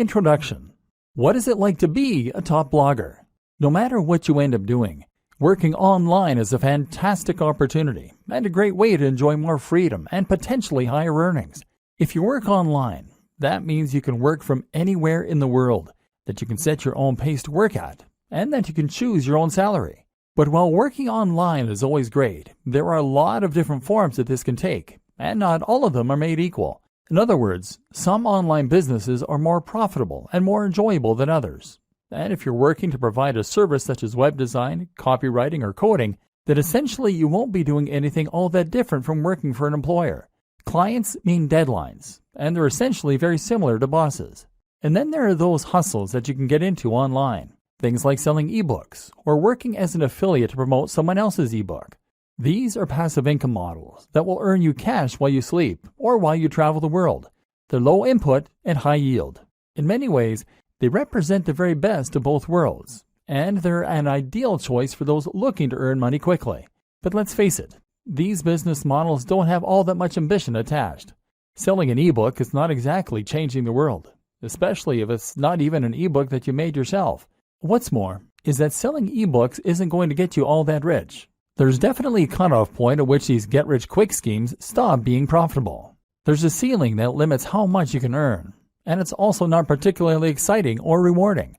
Introduction. What is it like to be a top blogger? No matter what you end up doing, working online is a fantastic opportunity and a great way to enjoy more freedom and potentially higher earnings. If you work online, that means you can work from anywhere in the world, that you can set your own pace to work at, and that you can choose your own salary. But while working online is always great, there are a lot of different forms that this can take, and not all of them are made equal. In other words, some online businesses are more profitable and more enjoyable than others. And if you're working to provide a service such as web design, copywriting, or coding, then essentially you won't be doing anything all that different from working for an employer. Clients mean deadlines, and they're essentially very similar to bosses. And then there are those hustles that you can get into online. Things like selling ebooks or working as an affiliate to promote someone else's ebook. These are passive income models that will earn you cash while you sleep or while you travel the world. They're low input and high yield. In many ways, they represent the very best of both worlds, and they're an ideal choice for those looking to earn money quickly. But let's face it, these business models don't have all that much ambition attached. Selling an ebook is not exactly changing the world, especially if it's not even an ebook that you made yourself. What's more is that selling ebooks isn't going to get you all that rich. There's definitely a cutoff point at which these get-rich-quick schemes stop being profitable. There's a ceiling that limits how much you can earn, and it's also not particularly exciting or rewarding.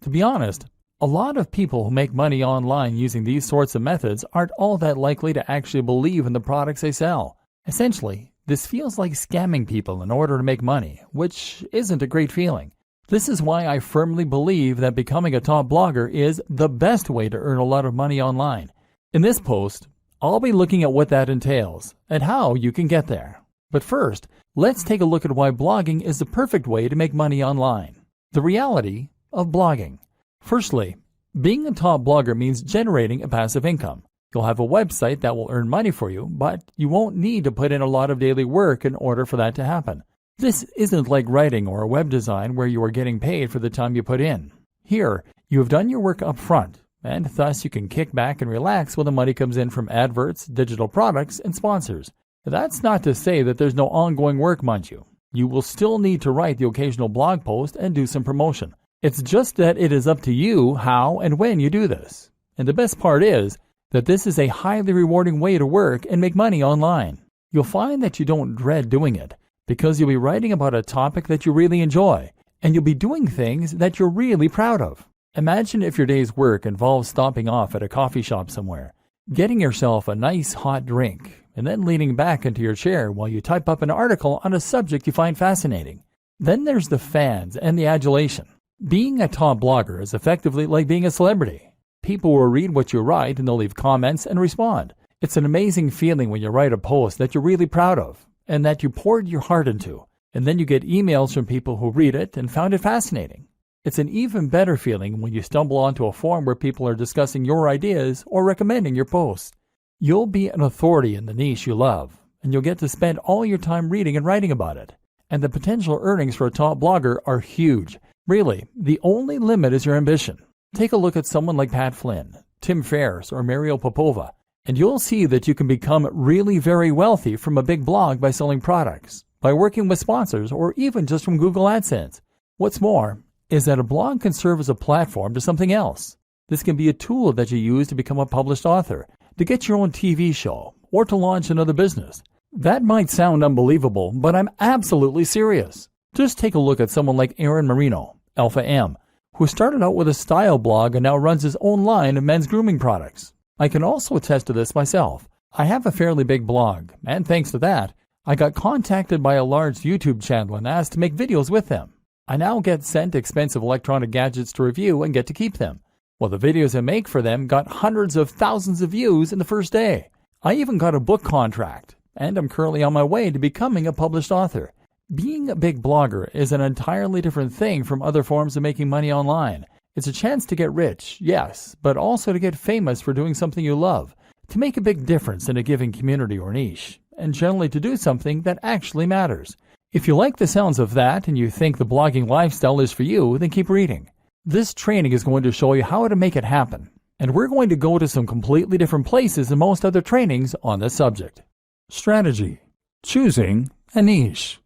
To be honest, a lot of people who make money online using these sorts of methods aren't all that likely to actually believe in the products they sell. Essentially, this feels like scamming people in order to make money, which isn't a great feeling. This is why I firmly believe that becoming a top blogger is the best way to earn a lot of money online. In this post, I'll be looking at what that entails and how you can get there. But first, let's take a look at why blogging is the perfect way to make money online. The reality of blogging. Firstly, being a top blogger means generating a passive income. You'll have a website that will earn money for you, but you won't need to put in a lot of daily work in order for that to happen. This isn't like writing or web design where you are getting paid for the time you put in. Here, you have done your work up front, and thus you can kick back and relax when the money comes in from adverts, digital products, and sponsors. That's not to say that there's no ongoing work, mind you. You will still need to write the occasional blog post and do some promotion. It's just that it is up to you how and when you do this. And the best part is that this is a highly rewarding way to work and make money online. You'll find that you don't dread doing it, because you'll be writing about a topic that you really enjoy, and you'll be doing things that you're really proud of. Imagine if your day's work involves stopping off at a coffee shop somewhere, getting yourself a nice hot drink, and then leaning back into your chair while you type up an article on a subject you find fascinating. Then there's the fans and the adulation. Being a top blogger is effectively like being a celebrity. People will read what you write and they'll leave comments and respond. It's an amazing feeling when you write a post that you're really proud of and that you poured your heart into, and then you get emails from people who read it and found it fascinating. It's an even better feeling when you stumble onto a forum where people are discussing your ideas or recommending your posts. You'll be an authority in the niche you love, and you'll get to spend all your time reading and writing about it. And the potential earnings for a top blogger are huge. Really, the only limit is your ambition. Take a look at someone like Pat Flynn, Tim Ferriss, or Mariel Popova, and you'll see that you can become really very wealthy from a big blog by selling products, by working with sponsors, or even just from Google AdSense. What's more is that a blog can serve as a platform to something else. This can be a tool that you use to become a published author, to get your own TV show, or to launch another business. That might sound unbelievable, but I'm absolutely serious. Just take a look at someone like Aaron Marino, Alpha M, who started out with a style blog and now runs his own line of men's grooming products. I can also attest to this myself. I have a fairly big blog, and thanks to that, I got contacted by a large YouTube channel and asked to make videos with them. I now get sent expensive electronic gadgets to review and get to keep them. Well, the videos I make for them got hundreds of thousands of views in the first day. I even got a book contract, and I'm currently on my way to becoming a published author. Being a big blogger is an entirely different thing from other forms of making money online. It's a chance to get rich, yes, but also to get famous for doing something you love, to make a big difference in a given community or niche, and generally to do something that actually matters. If you like the sounds of that and you think the blogging lifestyle is for you, then keep reading. This training is going to show you how to make it happen, and we're going to go to some completely different places than most other trainings on this subject. Strategy. Choosing a niche.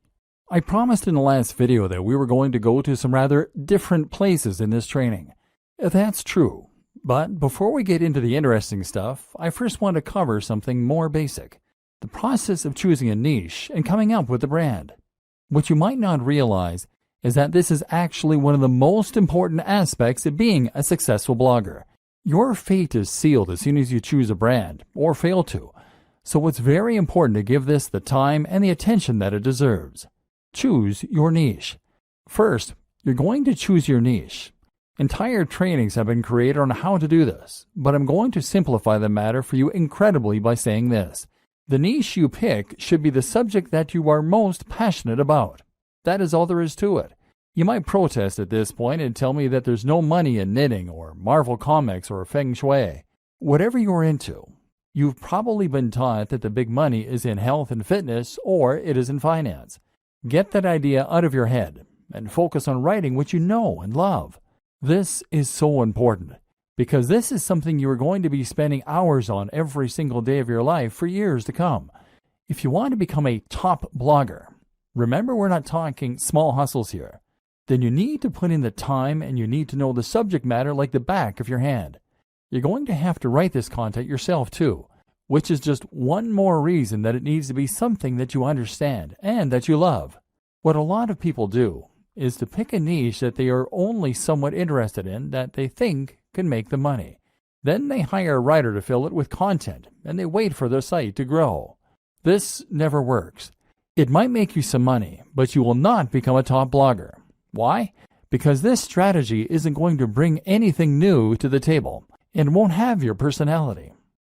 I promised in the last video that we were going to go to some rather different places in this training. That's true, but before we get into the interesting stuff, I first want to cover something more basic: the process of choosing a niche and coming up with a brand. What you might not realize is that this is actually one of the most important aspects of being a successful blogger. Your fate is sealed as soon as you choose a brand, or fail to, so it's very important to give this the time and the attention that it deserves. Choose your niche. First, you're going to choose your niche. Entire trainings have been created on how to do this, but I'm going to simplify the matter for you incredibly by saying this: the niche you pick should be the subject that you are most passionate about. That is all there is to it. You might protest at this point and tell me that there's no money in knitting or Marvel Comics or Feng Shui. Whatever you're into, you've probably been taught that the big money is in health and fitness, or it is in finance. Get that idea out of your head and focus on writing what you know and love. This is so important because this is something you are going to be spending hours on every single day of your life for years to come. If you want to become a top blogger, remember we're not talking small hustles here, then you need to put in the time and you need to know the subject matter like the back of your hand. You're going to have to write this content yourself too, which is just one more reason that it needs to be something that you understand and that you love. What a lot of people do is to pick a niche that they are only somewhat interested in that they think can make them money. Then they hire a writer to fill it with content and they wait for their site to grow. This never works. It might make you some money, but you will not become a top blogger. Why? Because this strategy isn't going to bring anything new to the table and won't have your personality.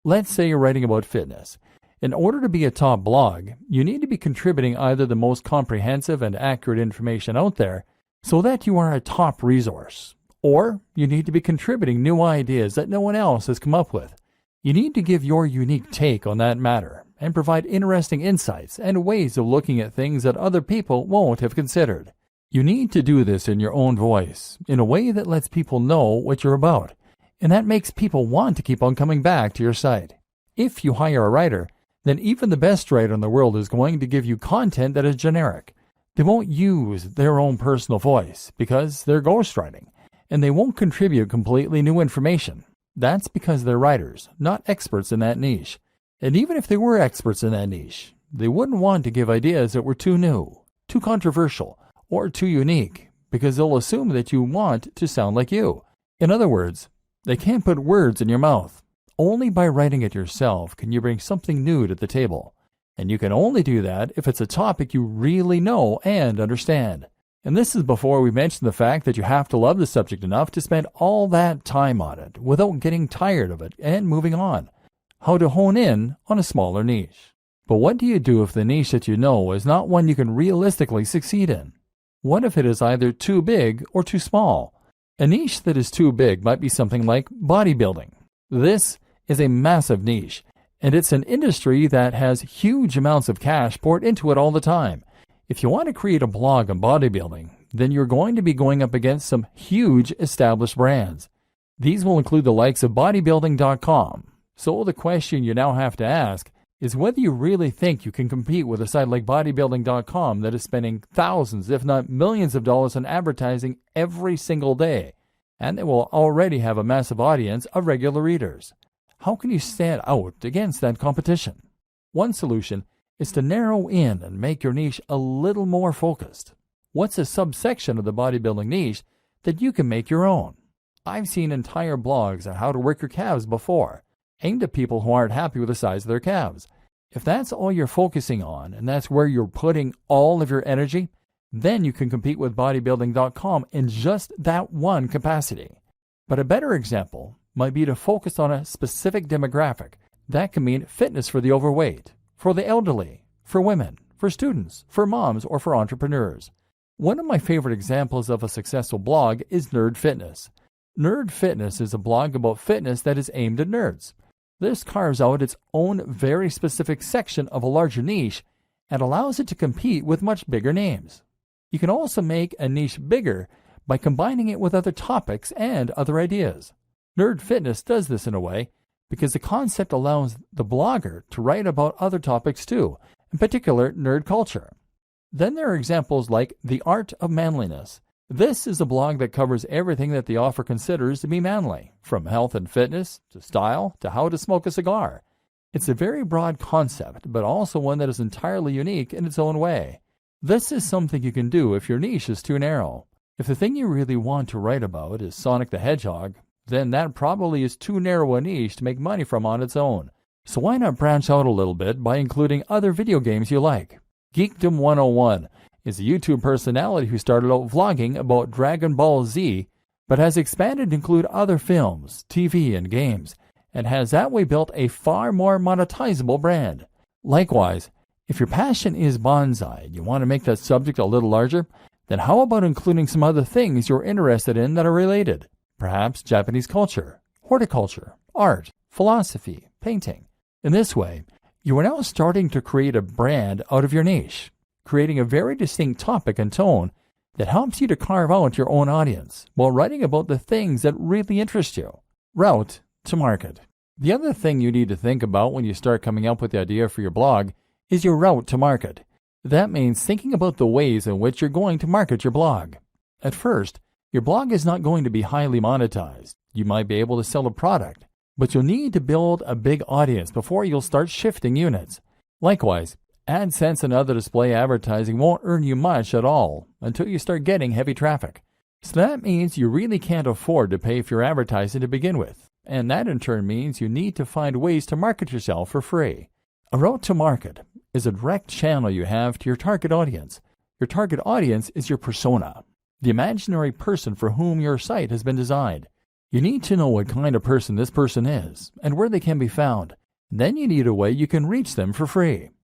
Let's say you're writing about fitness. In order to be a top blog, you need to be contributing either the most comprehensive and accurate information out there so that you are a top resource, or you need to be contributing new ideas that no one else has come up with. You need to give your unique take on that matter and provide interesting insights and ways of looking at things that other people won't have considered. You need to do this in your own voice, in a way that lets people know what you're about, and that makes people want to keep on coming back to your site. If you hire a writer, then even the best writer in the world is going to give you content that is generic. They won't use their own personal voice because they're ghostwriting, and they won't contribute completely new information. That's because they're writers, not experts in that niche. And even if they were experts in that niche, they wouldn't want to give ideas that were too new, too controversial, or too unique, because they'll assume that you want to sound like you. In other words, they can't put words in your mouth. Only by writing it yourself can you bring something new to the table. And you can only do that if it's a topic you really know and understand. And this is before we mention the fact that you have to love the subject enough to spend all that time on it without getting tired of it and moving on. How to hone in on a smaller niche. But what do you do if the niche that you know is not one you can realistically succeed in? What if it is either too big or too small? A niche that is too big might be something like bodybuilding. This is a massive niche, and it's an industry that has huge amounts of cash poured into it all the time. If you want to create a blog on bodybuilding, then you're going to be going up against some huge established brands. These will include the likes of bodybuilding.com. So the question you now have to ask is whether you really think you can compete with a site like bodybuilding.com that is spending thousands, if not millions of dollars on advertising every single day, and they will already have a massive audience of regular readers. How can you stand out against that competition? One solution is to narrow in and make your niche a little more focused. What's a subsection of the bodybuilding niche that you can make your own? I've seen entire blogs on how to work your calves before, aimed at people who aren't happy with the size of their calves. If that's all you're focusing on and that's where you're putting all of your energy, then you can compete with bodybuilding.com in just that one capacity. But a better example might be to focus on a specific demographic. That can mean fitness for the overweight, for the elderly, for women, for students, for moms, or for entrepreneurs. One of my favorite examples of a successful blog is Nerd Fitness. Nerd Fitness is a blog about fitness that is aimed at nerds. This carves out its own very specific section of a larger niche and allows it to compete with much bigger names. You can also make a niche bigger by combining it with other topics and other ideas. Nerd Fitness does this in a way because the concept allows the blogger to write about other topics too, in particular nerd culture. Then there are examples like The Art of Manliness. This is a blog that covers everything that the author considers to be manly, from health and fitness, to style, to how to smoke a cigar. It's a very broad concept, but also one that is entirely unique in its own way. This is something you can do if your niche is too narrow. If the thing you really want to write about is Sonic the Hedgehog, then that probably is too narrow a niche to make money from on its own. So why not branch out a little bit by including other video games you like? Geekdom 101 is a YouTube personality who started out vlogging about Dragon Ball Z, but has expanded to include other films, TV, and games, and has that way built a far more monetizable brand. Likewise, if your passion is bonsai and you want to make that subject a little larger, then how about including some other things you're interested in that are related? Perhaps Japanese culture, horticulture, art, philosophy, painting. In this way, you are now starting to create a brand out of your niche, creating a very distinct topic and tone that helps you to carve out your own audience while writing about the things that really interest you. Route to market. The other thing you need to think about when you start coming up with the idea for your blog is your route to market. That means thinking about the ways in which you're going to market your blog. At first, your blog is not going to be highly monetized. You might be able to sell a product, but you'll need to build a big audience before you'll start shifting units. Likewise, AdSense and other display advertising won't earn you much at all until you start getting heavy traffic. So that means you really can't afford to pay for your advertising to begin with, and that in turn means you need to find ways to market yourself for free. A route to market is a direct channel you have to your target audience. Your target audience is your persona, the imaginary person for whom your site has been designed. You need to know what kind of person this person is and where they can be found. Then you need a way you can reach them for free.